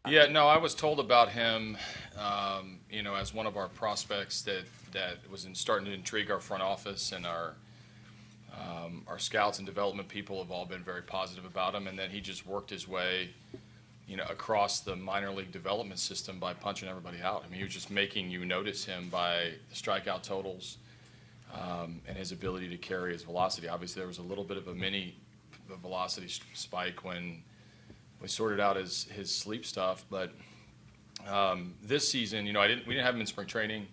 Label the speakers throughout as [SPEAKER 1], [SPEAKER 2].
[SPEAKER 1] Yeah, no, I was told about him, as one of our prospects that was starting to intrigue our front office, and our scouts and development people have all been very positive about him. And then he just worked his way, across the minor league development system by punching everybody out. I mean, he was just making you notice him by the strikeout totals and his ability to carry his velocity. Obviously, there was a little bit of a velocity spike when we sorted out his sleep stuff, but this season, we didn't have him in spring training.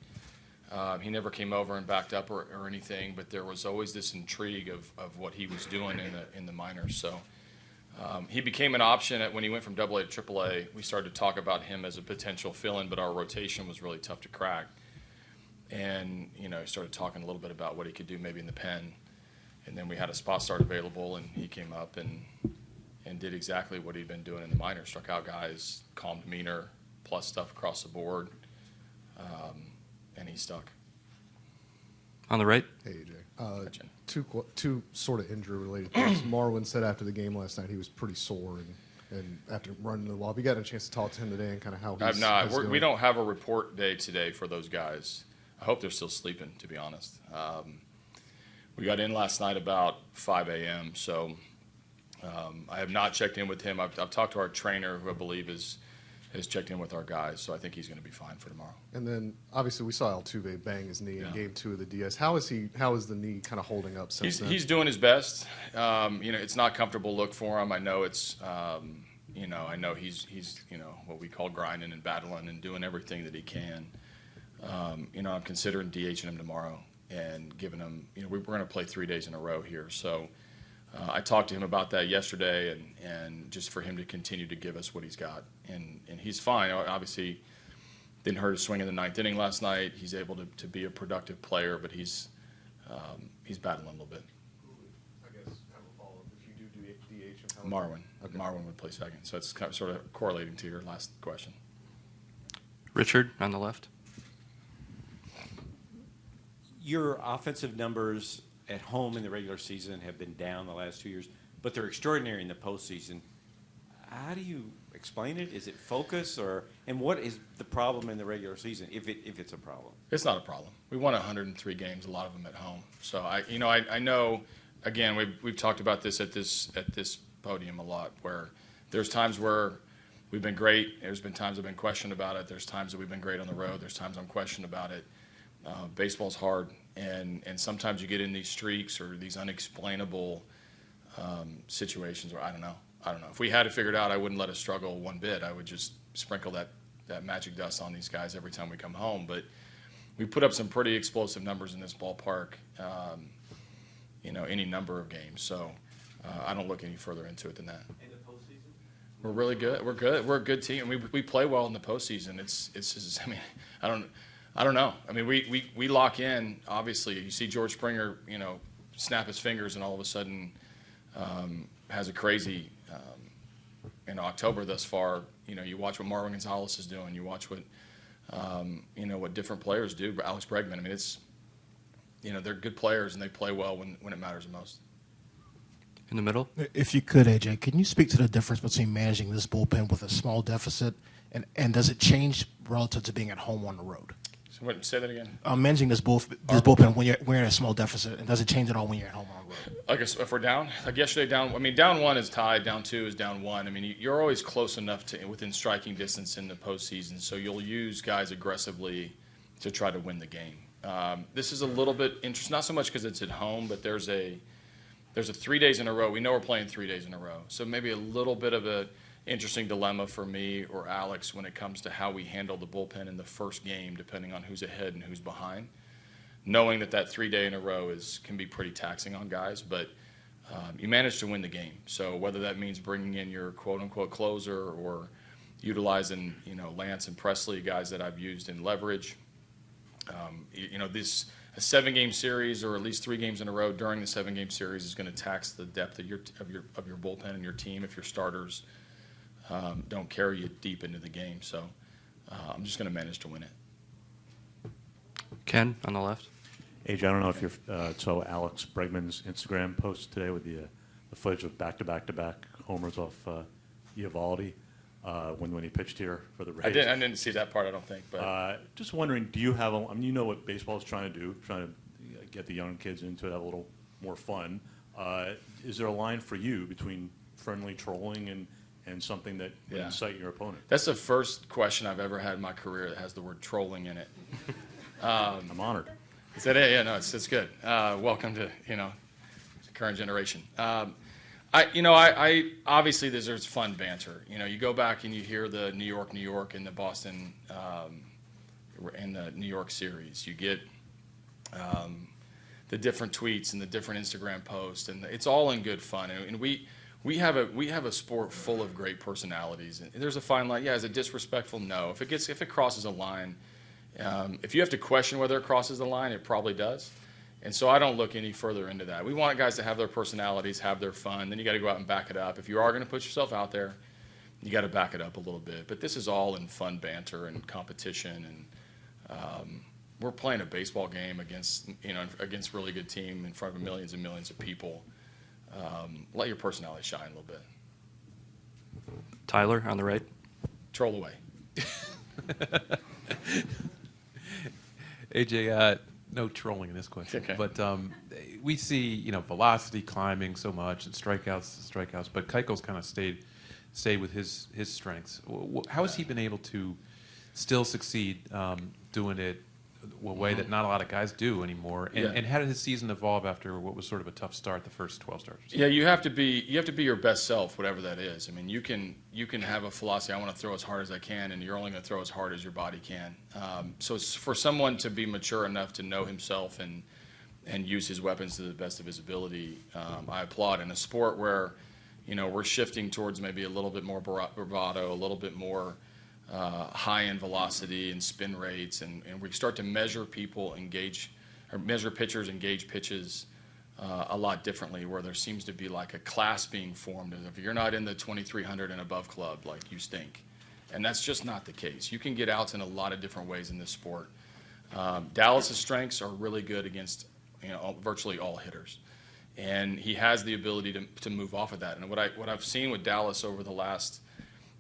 [SPEAKER 1] He never came over and backed up or anything, but there was always this intrigue of what he was doing in the minors. So he became an option when he went from AA to AAA. We started to talk about him as a potential fill-in, but our rotation was really tough to crack. And he started talking a little bit about what he could do maybe in the pen, and then we had a spot start available, and he came up and did exactly what he'd been doing in the minors. Struck out guys, calm demeanor, plus stuff across the board, and he stuck.
[SPEAKER 2] On the right.
[SPEAKER 3] Hey, AJ. Two sort of injury-related things. Marwin said after the game last night he was pretty sore, and after running the wall. Have you gotten a chance to talk to him today and kind of how he's
[SPEAKER 1] I've not.
[SPEAKER 3] doing?
[SPEAKER 1] We don't have a report day today for those guys. I hope they're still sleeping, to be honest. We got in last night about 5 a.m., so I have not checked in with him. I've talked to our trainer, who I believe has checked in with our guys, so I think he's going to be fine for tomorrow.
[SPEAKER 3] And then, obviously, we saw Altuve bang his knee in Game 2 of the DS. How is the knee kind of holding up since then?
[SPEAKER 1] He's doing his best. It's not a comfortable look for him. I know it's, I know he's what we call grinding and battling and doing everything that he can. I'm considering DHing him tomorrow and giving him, we're going to play 3 days in a row here. So I talked to him about that yesterday, and just for him to continue to give us what he's got. And he's fine. Obviously, didn't hurt his swing in the ninth inning last night. He's able to be a productive player, but he's battling a little bit.
[SPEAKER 3] I guess have a follow-up. If you do DH,
[SPEAKER 1] Marwin.
[SPEAKER 3] Okay.
[SPEAKER 1] Marwin would play second. So it's kind of sort of correlating to your last question.
[SPEAKER 2] Richard on the left.
[SPEAKER 4] Your offensive numbers at home in the regular season have been down the last 2 years, but they're extraordinary in the postseason. How do you explain it? Is it focus, and what is the problem in the regular season, if it's a problem?
[SPEAKER 1] It's not a problem. We won 103 games, a lot of them at home. So I know. Again, we've talked about this at this podium a lot, where there's times where we've been great. There's been times I've been questioned about it. There's times that we've been great on the road. There's times I'm questioned about it. Baseball's hard, and sometimes you get in these streaks or these unexplainable situations where I don't know. If we had it figured out, I wouldn't let us struggle one bit. I would just sprinkle that magic dust on these guys every time we come home. But we put up some pretty explosive numbers in this ballpark, any number of games. So I don't look any further into it than that.
[SPEAKER 4] In the postseason?
[SPEAKER 1] We're really good. We're good. We're a good team. We play well in the postseason. It's just, I don't know. I mean, we lock in. Obviously, you see George Springer, snap his fingers, and all of a sudden has a crazy October thus far. You watch what Marwin Gonzalez is doing. You watch what what different players do. Alex Bregman. I mean, it's they're good players, and they play well when it matters the most.
[SPEAKER 2] In the middle.
[SPEAKER 5] If you could, AJ, can you speak to the difference between managing this bullpen with a small deficit, and does it change relative to being at home on the road?
[SPEAKER 1] Say that again.
[SPEAKER 5] Managing this bullpen when you're in a small deficit, and does it change at all when you're at home on the road?
[SPEAKER 1] I guess if we're down, like yesterday, down one is tied, down two is down one. I mean, you're always close enough to within striking distance in the postseason, so you'll use guys aggressively to try to win the game. This is a little bit interesting, not so much because it's at home, but there's a 3 days in a row. We know we're playing 3 days in a row, so maybe a little bit of a interesting dilemma for me or Alex when it comes to how we handle the bullpen in the first game, depending on who's ahead and who's behind. Knowing that 3 day in a row can be pretty taxing on guys, but you manage to win the game. So whether that means bringing in your quote-unquote closer or utilizing Lance and Presley, guys that I've used in leverage, this a 7-game series or at least 3 games in a row during the 7-game series is going to tax the depth of your bullpen and your team if your starters don't carry you deep into the game. So I'm just going to manage to win it.
[SPEAKER 2] Ken on the left.
[SPEAKER 6] AJ, I don't know if you saw Alex Bregman's Instagram post today with the footage of back-to-back-to-back homers off Eovaldi. when he pitched here for the Rays.
[SPEAKER 1] I didn't see that part, I don't think. But
[SPEAKER 6] Just wondering, do you have? I mean, you know what baseball is trying to do, trying to get the young kids into it, have a little more fun. Is there a line for you between friendly trolling and something that would incite your opponent?
[SPEAKER 1] that's the first question I've ever had in my career that has the word trolling in it.
[SPEAKER 6] I'm honored.
[SPEAKER 1] Is that it? Yeah, no, it's good. Welcome to the current generation. I obviously there's fun banter. You go back and you hear the New York, and the Boston, and the New York series. You get the different tweets and the different Instagram posts, and it's all in good fun. And we have a sport full of great personalities. And there's a fine line. Yeah, is it disrespectful? No. If it crosses a line, if you have to question whether it crosses the line, it probably does. And so I don't look any further into that. We want guys to have their personalities, have their fun. Then you got to go out and back it up. If you are going to put yourself out there, you got to back it up a little bit. But this is all in fun banter and competition, and we're playing a baseball game against a really good team in front of millions and millions of people. Let your personality shine a little bit.
[SPEAKER 2] Tyler on the right.
[SPEAKER 1] Troll away.
[SPEAKER 7] AJ, no trolling in this question,
[SPEAKER 1] Okay.
[SPEAKER 7] but we see velocity climbing so much and strikeouts, but Keuchel's kind of stayed with his strengths. How has he been able to still succeed doing it a way that not a lot of guys do anymore? And how did his season evolve after what was sort of a tough start, the first 12 starts?
[SPEAKER 1] Yeah, you have to be your best self, whatever that is. I mean, you can have a philosophy. I want to throw as hard as I can, and you're only going to throw as hard as your body can. So it's for someone to be mature enough to know himself and use his weapons to the best of his ability, I applaud. In a sport where we're shifting towards maybe a little bit more bravado, a little bit more high-end velocity and spin rates, and we start to measure measure pitchers, engage pitches a lot differently, where there seems to be like a class being formed. If you're not in the 2,300 and above club, like, you stink. And that's just not the case. You can get outs in a lot of different ways in this sport. Dallas's strengths are really good against virtually all hitters. And he has the ability to move off of that. And what I've seen with Dallas over the last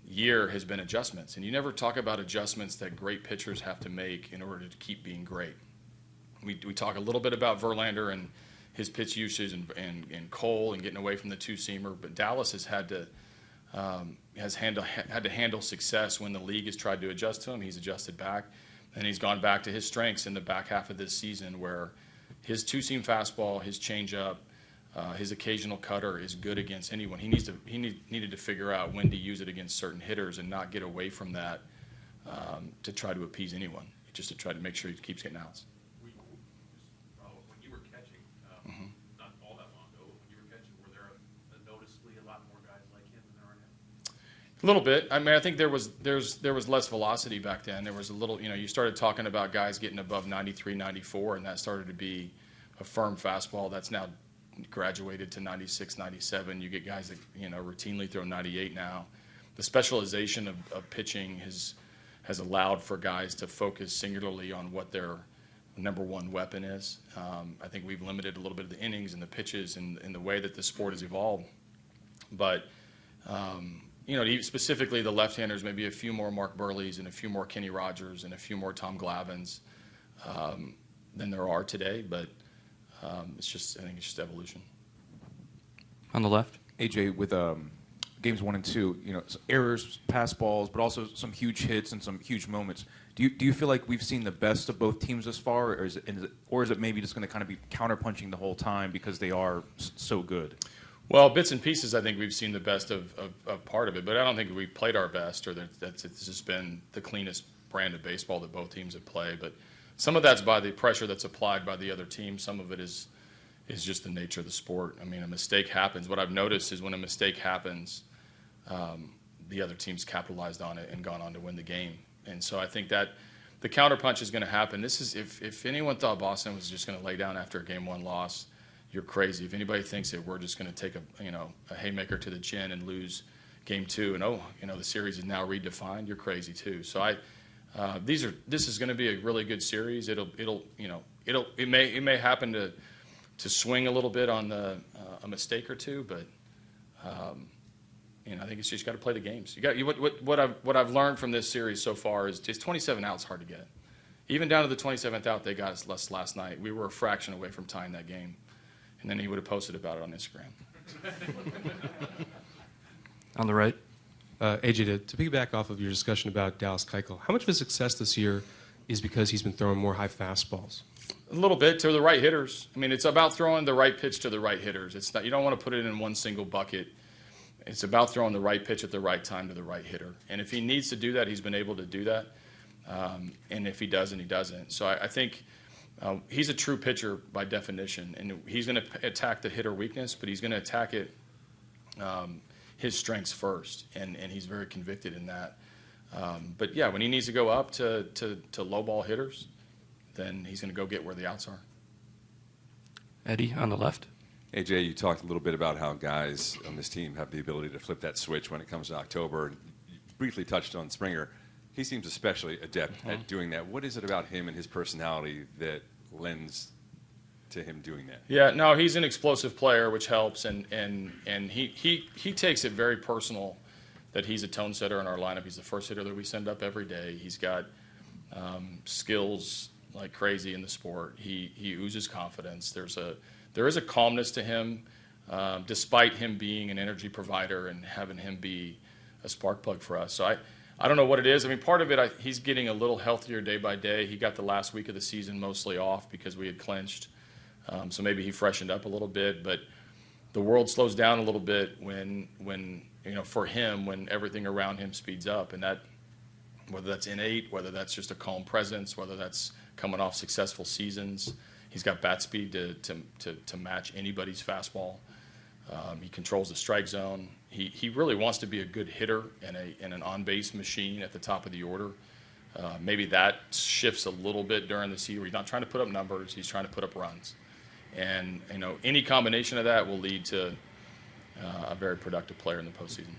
[SPEAKER 1] year has been adjustments. And you never talk about adjustments that great pitchers have to make in order to keep being great. We talk a little bit about Verlander and his pitch usage and Cole and getting away from the two-seamer, but Dallas has had to handle success when the league has tried to adjust to him. He's adjusted back, and he's gone back to his strengths in the back half of this season, where his two-seam fastball, his changeup, his occasional cutter is good against anyone. He needed to figure out when to use it against certain hitters and not get away from that to try to appease anyone, just to try to make sure he keeps getting outs.
[SPEAKER 8] When you were catching, not all that long ago, when you were catching, were there noticeably a lot more guys like him than there are now?
[SPEAKER 1] A little bit. I mean, I think there was less velocity back then. There was a little, you started talking about guys getting above 93, 94, and that started to be a firm fastball. That's now graduated to 96, 97. You get guys that routinely throw 98 now. The specialization of pitching has allowed for guys to focus singularly on what their number one weapon is. I think we've limited a little bit of the innings and the pitches and the way that the sport has evolved. But specifically the left-handers, maybe a few more Mark Burleys and a few more Kenny Rogers and a few more Tom Glavines than there are today. But I think it's just evolution.
[SPEAKER 2] On the left.
[SPEAKER 9] AJ, with games 1 and 2, errors, pass balls, but also some huge hits and some huge moments. Do you feel like we've seen the best of both teams thus far, or is it maybe just going to kind of be counterpunching the whole time because they are so good?
[SPEAKER 1] Well, bits and pieces, I think we've seen the best of part of it, but I don't think we've played our best, or it's just been the cleanest brand of baseball that both teams have played. But some of that's by the pressure that's applied by the other team. Some of it is just the nature of the sport. I mean, a mistake happens. What I've noticed is when a mistake happens, the other team's capitalized on it and gone on to win the game. And so I think that the counterpunch is going to happen. This is if anyone thought Boston was just going to lay down after a Game 1 loss, you're crazy. If anybody thinks that we're just going to take a haymaker to the chin and lose Game 2 and the series is now redefined, you're crazy too. So this is going to be a really good series. It may happen to swing a little bit on a mistake or two, but I think it's just got to play the games. What I've learned from this series so far is just 27 outs hard to get. Even down to the 27th out they got us last night, we were a fraction away from tying that game. And then he would have posted about it on Instagram.
[SPEAKER 2] On the right.
[SPEAKER 10] AJ, to piggyback off of your discussion about Dallas Keuchel, how much of his success this year is because he's been throwing more high fastballs?
[SPEAKER 1] A little bit to the right hitters. I mean, it's about throwing the right pitch to the right hitters. It's not, you don't want to put it in one single bucket. It's about throwing the right pitch at the right time to the right hitter. And if he needs to do that, he's been able to do that. And if he doesn't, he doesn't. So I think he's a true pitcher by definition. And he's going to attack the hitter weakness, but he's going to attack it his strengths first. And he's very convicted in that. But, yeah, when he needs to go up to low ball hitters, then he's going to go get where the outs are.
[SPEAKER 2] Eddie, on the left.
[SPEAKER 11] AJ, you talked a little bit about how guys on this team have the ability to flip that switch when it comes to October. And you briefly touched on Springer. He seems especially adept at doing that. What is it about him and his personality that lends to him doing that?
[SPEAKER 1] Yeah, no, he's an explosive player, which helps. And he takes it very personal that he's a tone setter in our lineup. He's the first hitter that we send up every day. He's got skills like crazy in the sport. He oozes confidence. There is a calmness to him, despite him being an energy provider and having him be a spark plug for us. So I don't know what it is. I mean, part of it, he's getting a little healthier day by day. He got the last week of the season mostly off because we had clinched. So maybe he freshened up a little bit. But the world slows down a little bit when for him, when everything around him speeds up. And that, whether that's innate, whether that's just a calm presence, whether that's coming off successful seasons, he's got bat speed to match anybody's fastball. He controls the strike zone. He really wants to be a good hitter and an on-base machine at the top of the order. Maybe that shifts a little bit during the season. He's not trying to put up numbers. He's trying to put up runs. And, any combination of that will lead to a very productive player in the postseason.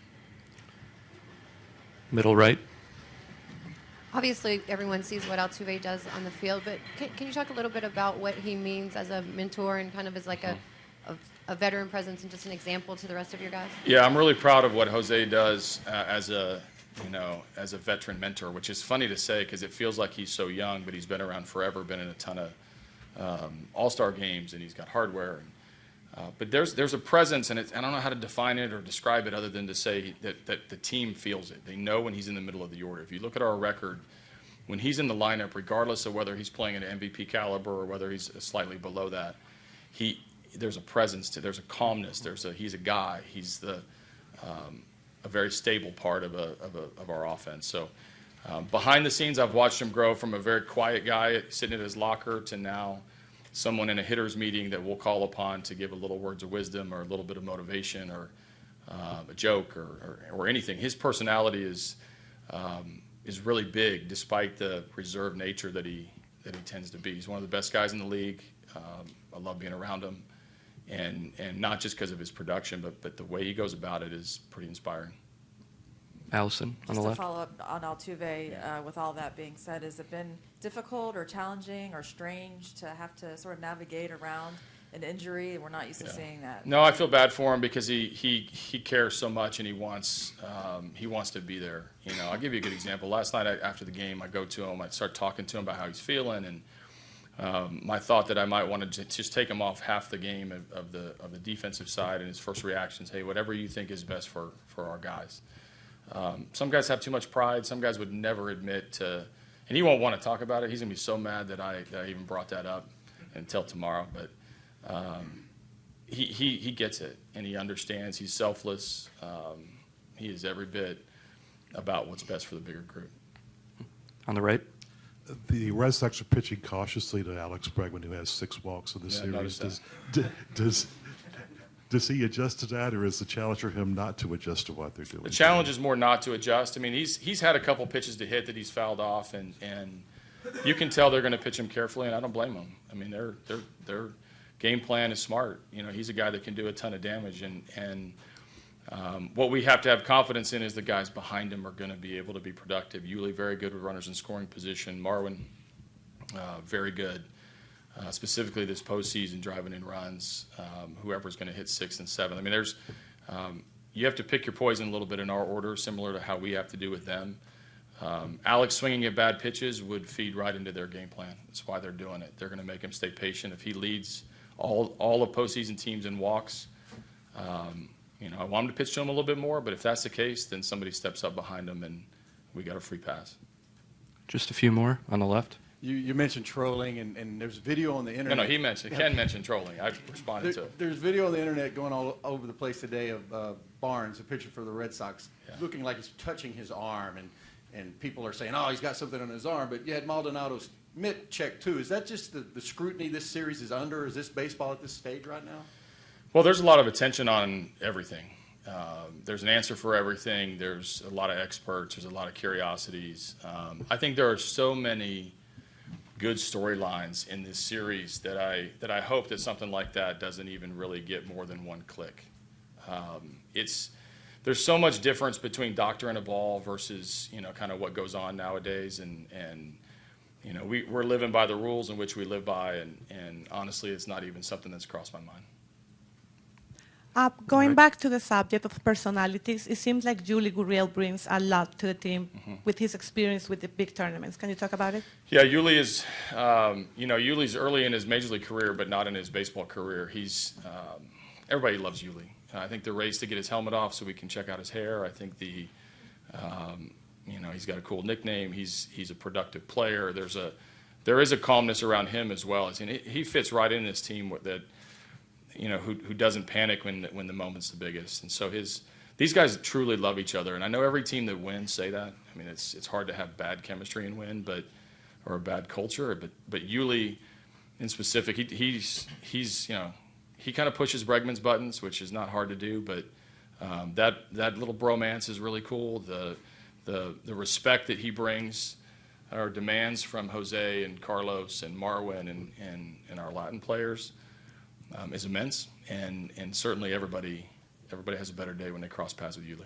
[SPEAKER 2] Middle right.
[SPEAKER 12] Obviously, everyone sees what Altuve does on the field, but can you talk a little bit about what he means as a mentor and kind of as like a veteran presence and just an example to the rest of your guys?
[SPEAKER 1] Yeah, I'm really proud of what Jose does as a veteran mentor, which is funny to say because it feels like he's so young, but he's been around forever, been in a ton of all-star games, and he's got hardware. But there's a presence, and I don't know how to define it or describe it other than to say that the team feels it. They know when he's in the middle of the order. If you look at our record, when he's in the lineup, regardless of whether he's playing at an MVP caliber or whether he's slightly below that, there's a presence there's a calmness. He's a guy. He's a very stable part of our offense. So behind the scenes, I've watched him grow from a very quiet guy sitting at his locker to now someone in a hitter's meeting that we'll call upon to give a little words of wisdom or a little bit of motivation or a joke or anything. His personality is really big, despite the reserved nature that he tends to be. He's one of the best guys in the league. I love being around him, and not just because of his production, but the way he goes about it is pretty inspiring.
[SPEAKER 2] Allison, on the
[SPEAKER 13] Just
[SPEAKER 2] left.
[SPEAKER 13] to follow up on Altuve, with all that being said, has it been difficult or challenging or strange to have to sort of navigate around an injury? We're not used to seeing that.
[SPEAKER 1] No, I feel bad for him because he cares so much and he wants to be there. I'll give you a good example. Last night after the game, I go to him, I start talking to him about how he's feeling, and my thought that I might want to just take him off half the game of the defensive side, and his first reaction is, hey, whatever you think is best for our guys. Some guys have too much pride. Some guys would never admit to, and he won't want to talk about it. He's going to be so mad that I even brought that up until tomorrow. But he gets it, and he understands. He's selfless. He is every bit about what's best for the bigger group.
[SPEAKER 2] On the right.
[SPEAKER 14] The Red Sox are pitching cautiously to Alex Bregman, who has 6 walks in the series. Does he adjust to that, or is the challenge for him not to adjust to what they're doing?
[SPEAKER 1] The challenge is more not to adjust. I mean, he's had a couple pitches to hit that he's fouled off, and you can tell they're going to pitch him carefully, and I don't blame them. I mean, their game plan is smart. He's a guy that can do a ton of damage, and what we have to have confidence in is the guys behind him are going to be able to be productive. Yuli, very good with runners in scoring position. Marwin, very good. Specifically this postseason, driving in runs, whoever's going to hit 6 and 7. I mean, you have to pick your poison a little bit in our order, similar to how we have to do with them. Alex swinging at bad pitches would feed right into their game plan. That's why they're doing it. They're going to make him stay patient. If he leads all of postseason teams in walks, I want him to pitch to him a little bit more, but if that's the case, then somebody steps up behind him and we got a free pass.
[SPEAKER 2] Just a few more on the left.
[SPEAKER 15] You mentioned trolling, and there's video on the internet.
[SPEAKER 1] No, Ken mentioned trolling. I responded to it.
[SPEAKER 15] There's video on the internet going all over the place today of Barnes, a pitcher for the Red Sox, looking like he's touching his arm, and people are saying, oh, he's got something on his arm, but you had Maldonado's mitt checked too. Is that just the scrutiny this series is under? Is this baseball at this stage right now?
[SPEAKER 1] Well, there's a lot of attention on everything. There's an answer for everything. There's a lot of experts. There's a lot of curiosities. I think there are so many good storylines in this series that I hope that something like that doesn't even really get more than one click. There's so much difference between doctor and a ball versus kind of what goes on nowadays, and we're living by the rules in which we live by, and honestly, it's not even something that's crossed my mind.
[SPEAKER 16] Going back to the subject of personalities, it seems like Yuli Gurriel brings a lot to the team with his experience with the big tournaments. Can you talk about it?
[SPEAKER 1] Yeah, Yuli is, Yuli's early in his major league career, but not in his baseball career. Everybody loves Yuli. I think the race to get his helmet off so we can check out his hair. I think he's got a cool nickname. He's a productive player. There is a calmness around him as well. He fits right in this team who doesn't panic when the moment's the biggest. And so these guys truly love each other. And I know every team that wins say that. I mean, it's hard to have bad chemistry and win, or a bad culture. But Yuli, in specific, he kind of pushes Bregman's buttons, which is not hard to do. But that little bromance is really cool. The respect that he brings, or demands from Jose and Carlos and Marwin and our Latin players, is immense, and certainly everybody has a better day when they cross paths with Yuli.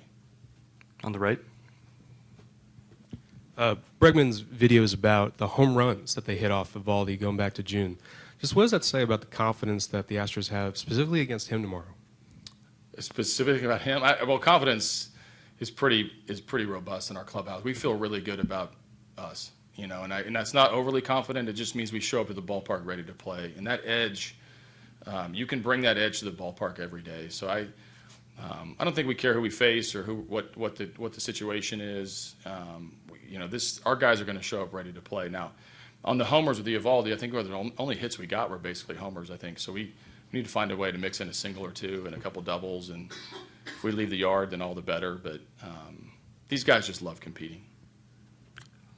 [SPEAKER 2] On the right.
[SPEAKER 10] Bregman's video is about the home runs that they hit off Eovaldi going back to June. Just what does that say about the confidence that the Astros have specifically against him tomorrow?
[SPEAKER 1] Specifically about him? Confidence is pretty robust in our clubhouse. We feel really good about us, and that's not overly confident. It just means we show up at the ballpark ready to play, and that edge. You can bring that edge to the ballpark every day. So I don't think we care who we face or what the situation is. Our guys are going to show up ready to play. Now, on the homers with the Eovaldi, I think the only hits we got were basically homers. I think so. We need to find a way to mix in a single or two and a couple doubles. And if we leave the yard, then all the better. But these guys just love competing.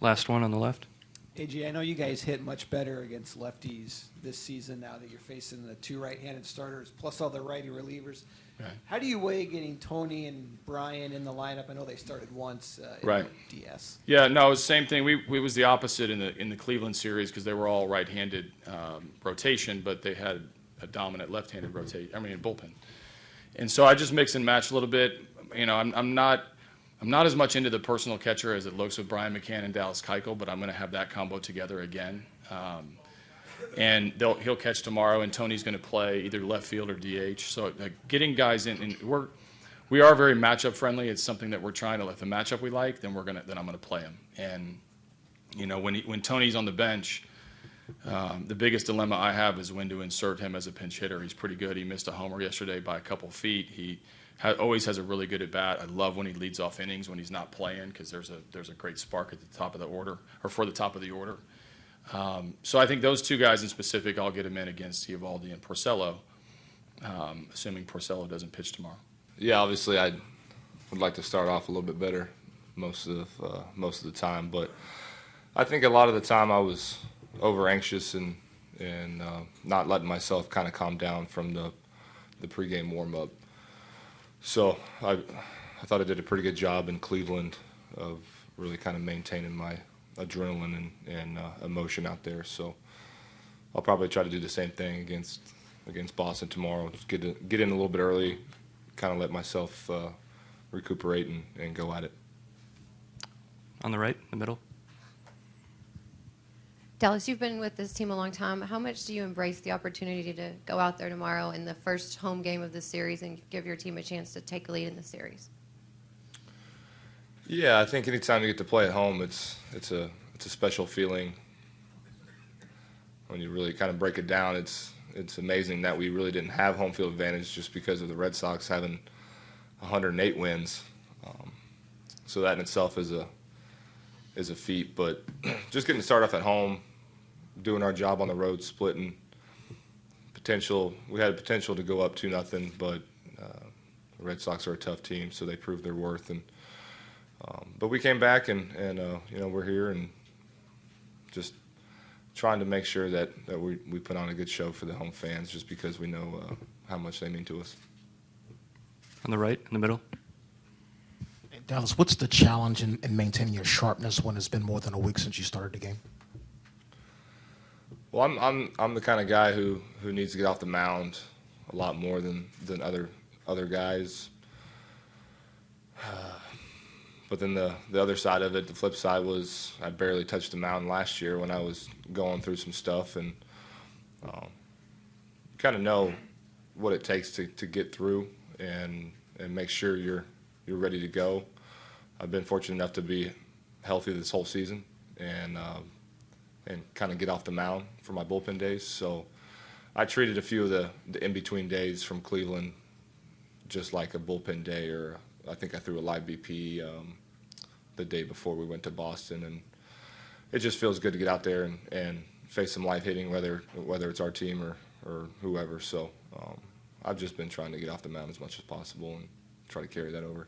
[SPEAKER 2] Last one on the left.
[SPEAKER 17] AJ, I know you guys hit much better against lefties this season now that you're facing the two right-handed starters plus all the righty relievers.
[SPEAKER 1] Right.
[SPEAKER 17] How do you weigh getting Tony and Brian in the lineup? I know they started once
[SPEAKER 1] right.
[SPEAKER 17] in DS.
[SPEAKER 1] Yeah, no, it was the same thing. We was the opposite in the Cleveland series because they were all right-handed rotation, but they had a dominant left-handed bullpen. And so I just mix and match a little bit. I'm not as much into the personal catcher as it looks with Brian McCann and Dallas Keuchel, but I'm going to have that combo together again. And he'll catch tomorrow, and Tony's going to play either left field or DH. So getting guys in, and we are very matchup friendly. It's something that we're trying to. If the matchup we like, then I'm going to play him. And when Tony's on the bench, the biggest dilemma I have is when to insert him as a pinch hitter. He's pretty good. He missed a homer yesterday by a couple feet. He always has a really good at bat. I love when he leads off innings when he's not playing because there's a great spark at the top of the order or for the top of the order. So I think those two guys in specific, I'll get him in against Eovaldi and Porcello, assuming Porcello doesn't pitch tomorrow.
[SPEAKER 18] Yeah, obviously I would like to start off a little bit better most of the time, but I think a lot of the time I was over anxious and not letting myself kind of calm down from the pregame warm up. So I thought I did a pretty good job in Cleveland of really kind of maintaining my adrenaline and emotion out there. So I'll probably try to do the same thing against Boston tomorrow. Just get in a little bit early, kind of let myself recuperate and go at it.
[SPEAKER 2] On the right, the middle.
[SPEAKER 12] Dallas, you've been with this team a long time. How much do you embrace the opportunity to go out there tomorrow in the first home game of the series and give your team a chance to take a lead in the series?
[SPEAKER 18] Yeah, I think anytime you get to play at home, it's a special feeling. When you really kind of break it down, it's amazing that we really didn't have home field advantage just because of the Red Sox having 108 wins. So that in itself is a feat. But just getting to start off at home, doing our job on the road, splitting potential. We had potential to go up 2-0, but the Red Sox are a tough team, so they proved their worth. And but we came back, and we're here and just trying to make sure that we put on a good show for the home fans, just because we know how much they mean to us.
[SPEAKER 2] On the right, in the middle.
[SPEAKER 5] Dallas, what's the challenge in maintaining your sharpness when it's been more than a week since you started the game?
[SPEAKER 18] Well, I'm the kind of guy who needs to get off the mound a lot more than other guys. But then the other side of it, the flip side, was I barely touched the mound last year when I was going through some stuff, and you kind of know what it takes to get through and make sure you're ready to go. I've been fortunate enough to be healthy this whole season and kind of get off the mound for my bullpen days. So I treated a few of the in-between days from Cleveland just like a bullpen day, or I think I threw a live BP the day before we went to Boston, and it just feels good to get out there and face some live hitting, whether it's our team or whoever. So I've just been trying to get off the mound as much as possible and try to carry that over.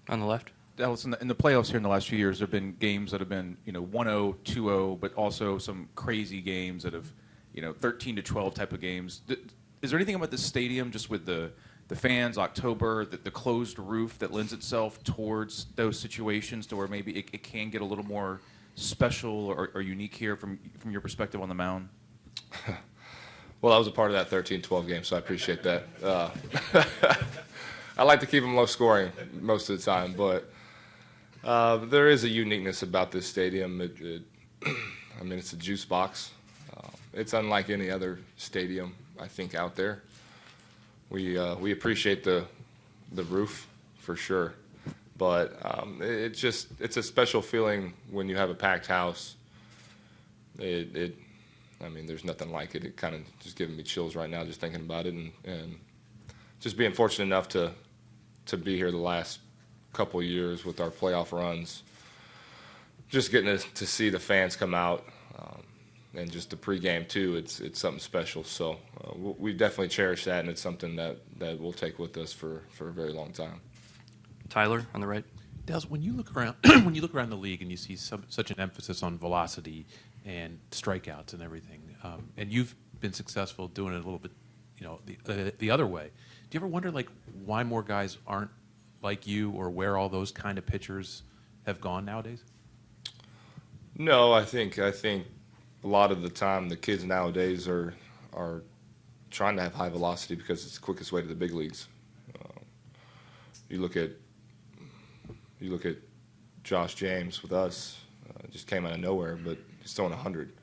[SPEAKER 2] On the left.
[SPEAKER 9] Dallas, in the playoffs here in the last few years, there have been games that have been 1-0, 2-0, but also some crazy games that have 13-12 type of games. Is there anything about this stadium, just with the fans, October, the closed roof, that lends itself towards those situations to where maybe it can get a little more special or unique here from your perspective on the mound?
[SPEAKER 18] Well, I was a part of that 13-12 game, so I appreciate that. I like to keep them low scoring most of the time, but there is a uniqueness about this stadium. I mean, it's a juice box. It's unlike any other stadium, I think, out there. We appreciate the roof for sure, but it's a special feeling when you have a packed house. I mean, there's nothing like it. It kind of just giving me chills right now just thinking about it, and just being fortunate enough to be here the last couple of years with our playoff runs. Just getting to see the fans come out, and just the pregame too. It's something special. So we definitely cherish that, and it's something that we'll take with us for a very long time.
[SPEAKER 2] Tyler on the right.
[SPEAKER 7] Dallas, when you look around, the league and you see such an emphasis on velocity and strikeouts and everything, and you've been successful doing it a little bit, the other way. Do you ever wonder why more guys aren't like you, or where all those kind of pitchers have gone nowadays?
[SPEAKER 18] No, I think a lot of the time the kids nowadays are trying to have high velocity because it's the quickest way to the big leagues. You look at Josh James with us, just came out of nowhere, but he's throwing 100.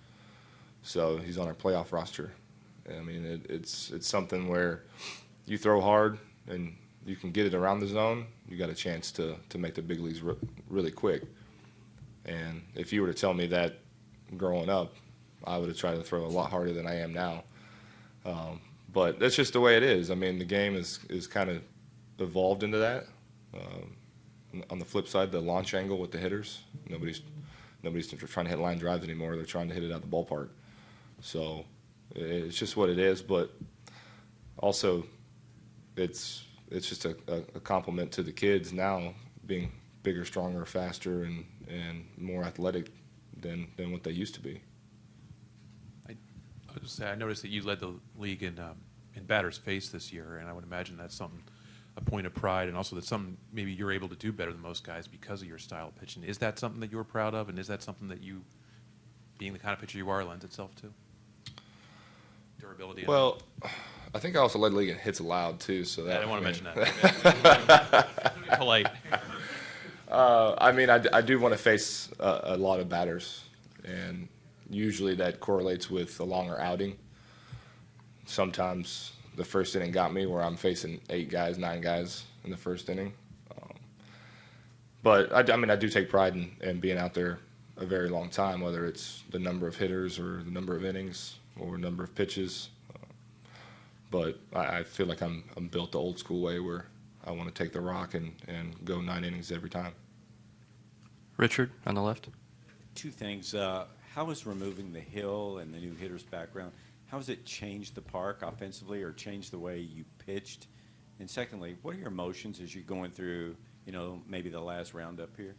[SPEAKER 18] So he's on our playoff roster. I mean, it's something where you throw hard and you can get it around the zone, you got a chance to make the big leagues really quick. And if you were to tell me that growing up, I would have tried to throw a lot harder than I am now. But that's just the way it is. I mean, the game is kind of evolved into that. On the flip side, the launch angle with the hitters, nobody's trying to hit line drives anymore. They're trying to hit it out the ballpark. So it's just what it is. But also, it's just a compliment to the kids now being bigger, stronger, faster, and more athletic than what they used to be.
[SPEAKER 7] I was just say, I noticed that you led the league in batters faced this year, and I would imagine that's a point of pride, and also that maybe you're able to do better than most guys because of your style of pitching. Is that something that you're proud of, and is that something that you, being the kind of pitcher you are, lends itself to? Durability.
[SPEAKER 18] Well, I think I also led the league in hits allowed too. So that
[SPEAKER 7] I didn't want to mention that. Polite.
[SPEAKER 18] I mean, I do want to face a lot of batters, and usually that correlates with a longer outing. Sometimes the first inning got me where I'm facing 8 guys, 9 guys in the first inning. But I mean, I do take pride in being out there a very long time, whether it's the number of hitters or the number of innings or number of pitches. But I feel like I'm built the old school way where I want to take the rock and go 9 innings every time.
[SPEAKER 2] Richard on the left.
[SPEAKER 4] 2 things. How has removing the hill and the new hitter's background, how has it changed the park offensively or changed the way you pitched? And secondly, what are your emotions as you're going through, maybe the last round up here?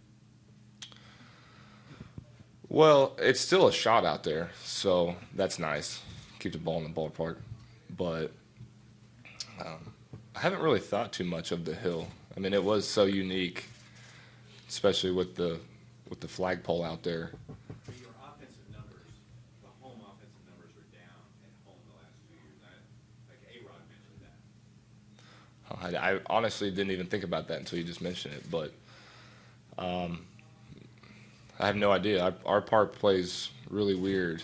[SPEAKER 18] Well, it's still a shot out there, so that's nice. Keep the ball in the ballpark. But I haven't really thought too much of the hill. I mean, it was so unique, especially with the flagpole out there.
[SPEAKER 4] Your offensive numbers, the home offensive numbers are down at home the last 2 years. Like A-Rod mentioned that.
[SPEAKER 18] I honestly didn't even think about that until you just mentioned it, but I have no idea. Our park plays really weird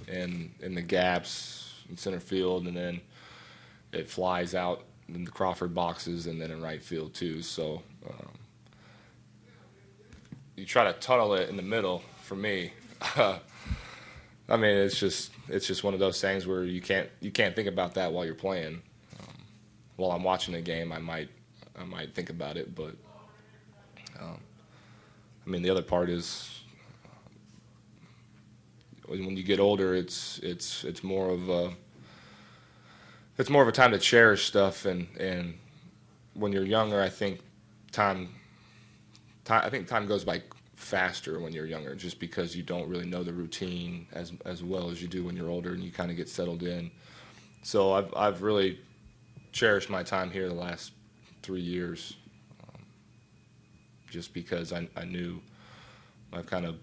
[SPEAKER 18] in the gaps in center field, and then it flies out in the Crawford boxes and then in right field too. So you try to tunnel it in the middle. For me, I mean, it's just one of those things where you can't think about that while you're playing. While I'm watching a game, I might think about it, but I mean, the other part is when you get older, it's more of a time to cherish stuff, and when you're younger, I think time goes by faster when you're younger, just because you don't really know the routine as well as you do when you're older, and you kind of get settled in. So I've really cherished my time here the last 3 years, just because I knew I've kind of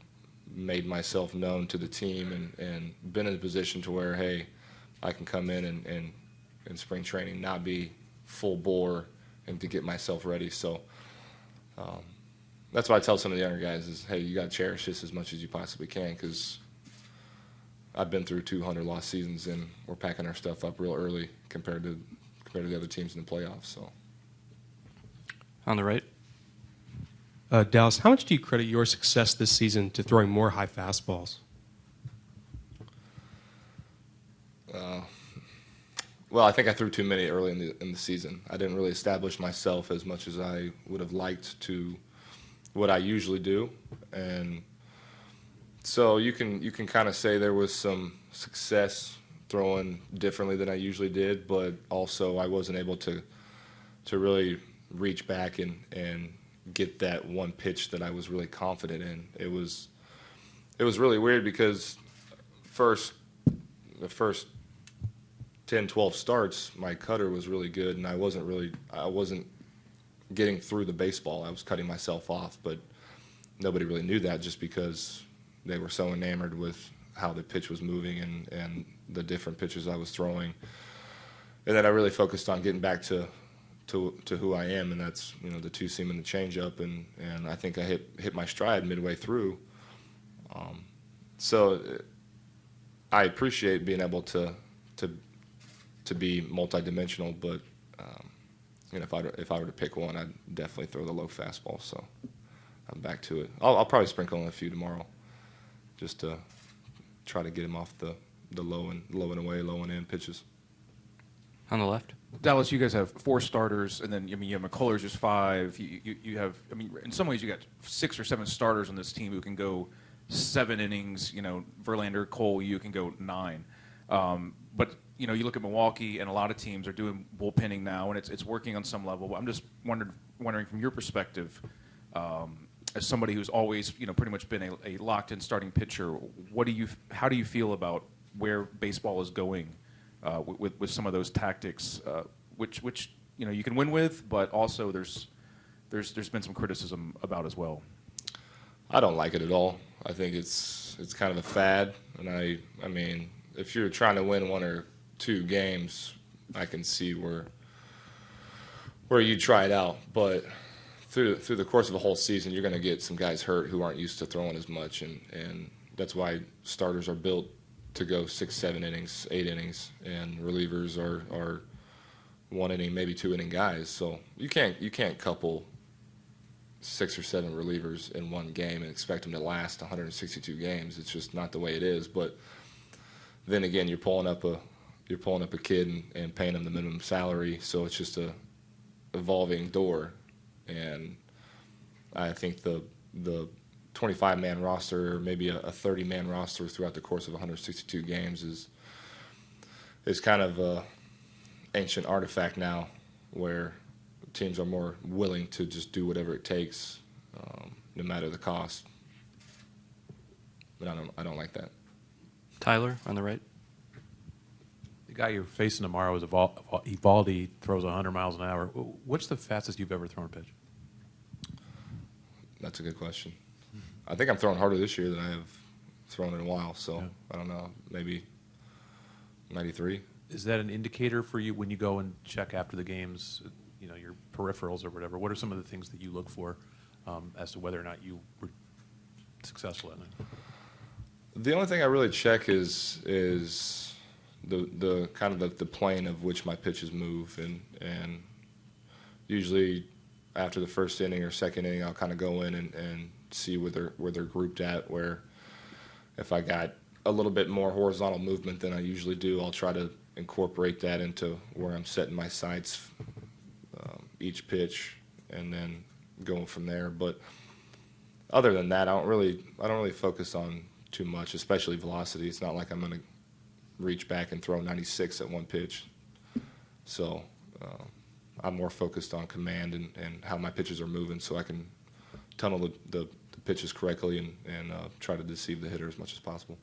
[SPEAKER 18] made myself known to the team and been in a position to where, hey, I can come in and in spring training not be full bore and to get myself ready. So that's why I tell some of the younger guys is, hey, you got to cherish this as much as you possibly can, because I've been through 200 lost seasons and we're packing our stuff up real early compared to the other teams in the playoffs. So
[SPEAKER 2] on the right.
[SPEAKER 10] Dallas, how much do you credit your success this season to throwing more high fastballs?
[SPEAKER 18] Well, I think I threw too many early in the season. I didn't really establish myself as much as I would have liked to what I usually do. And so you can kind of say there was some success throwing differently than I usually did, but also I wasn't able to really reach back and get that one pitch that I was really confident in. It was really weird because the first 10, 12 starts, my cutter was really good, and I wasn't getting through the baseball. I was cutting myself off, but nobody really knew that just because they were so enamored with how the pitch was moving and the different pitches I was throwing. And then I really focused on getting back to who I am, and that's the two seam and the changeup, and I think I hit my stride midway through. So I appreciate being able to be multidimensional, but if I were to pick one, I'd definitely throw the low fastball. So I'm back to it. I'll probably sprinkle in a few tomorrow, just to try to get him off the low and away, low and in pitches.
[SPEAKER 2] On the left.
[SPEAKER 9] Dallas, you guys have 4 starters, and then you have McCullers just 5. You have, in some ways you got 6 or 7 starters on this team who can go 7 innings. Verlander, Cole, you can go 9. But you look at Milwaukee, and a lot of teams are doing bullpenning now, and it's working on some level. But I'm just wondering from your perspective, as somebody who's always pretty much been a locked-in starting pitcher, how do you feel about where baseball is going? With some of those tactics, which you can win with, but also there's been some criticism about as well.
[SPEAKER 18] I don't like it at all. I think it's kind of a fad, and I mean, if you're trying to win 1 or 2 games, I can see where you try it out. But through the course of a whole season, you're going to get some guys hurt who aren't used to throwing as much, and that's why starters are built to go 6, 7 innings, 8 innings, and relievers are 1 inning, maybe 2 inning guys. So you can't couple 6 or 7 relievers in one game and expect them to last 162 games. It's just not the way it is. But then again, you're pulling up a kid and paying him the minimum salary, so it's just a evolving door. And I think the 25-man roster, or maybe a 30-man roster throughout the course of 162 games is kind of an ancient artifact now, where teams are more willing to just do whatever it takes, no matter the cost. But I don't like that.
[SPEAKER 2] Tyler on the right.
[SPEAKER 7] The guy you're facing tomorrow is Eovaldi, throws 100 miles an hour. What's the fastest you've ever thrown a pitch?
[SPEAKER 18] That's a good question. I think I'm throwing harder this year than I have thrown in a while, so yeah. I don't know, maybe 93.
[SPEAKER 7] Is that an indicator for you when you go and check after the games, you know, your peripherals or whatever? What are some of the things that you look for as to whether or not you were successful in it?
[SPEAKER 18] The only thing I really check is the kind of the plane of which my pitches move, and usually after the first inning or second inning, I'll kind of go in and see where they're grouped at. Where if I got a little bit more horizontal movement than I usually do, I'll try to incorporate that into where I'm setting my sights each pitch, and then going from there. But other than that, I don't really focus on too much, especially velocity. It's not like I'm going to reach back and throw 96 at one pitch. So I'm more focused on command and how my pitches are moving, so I can tunnel the pitches correctly and try to deceive the hitter as much as possible.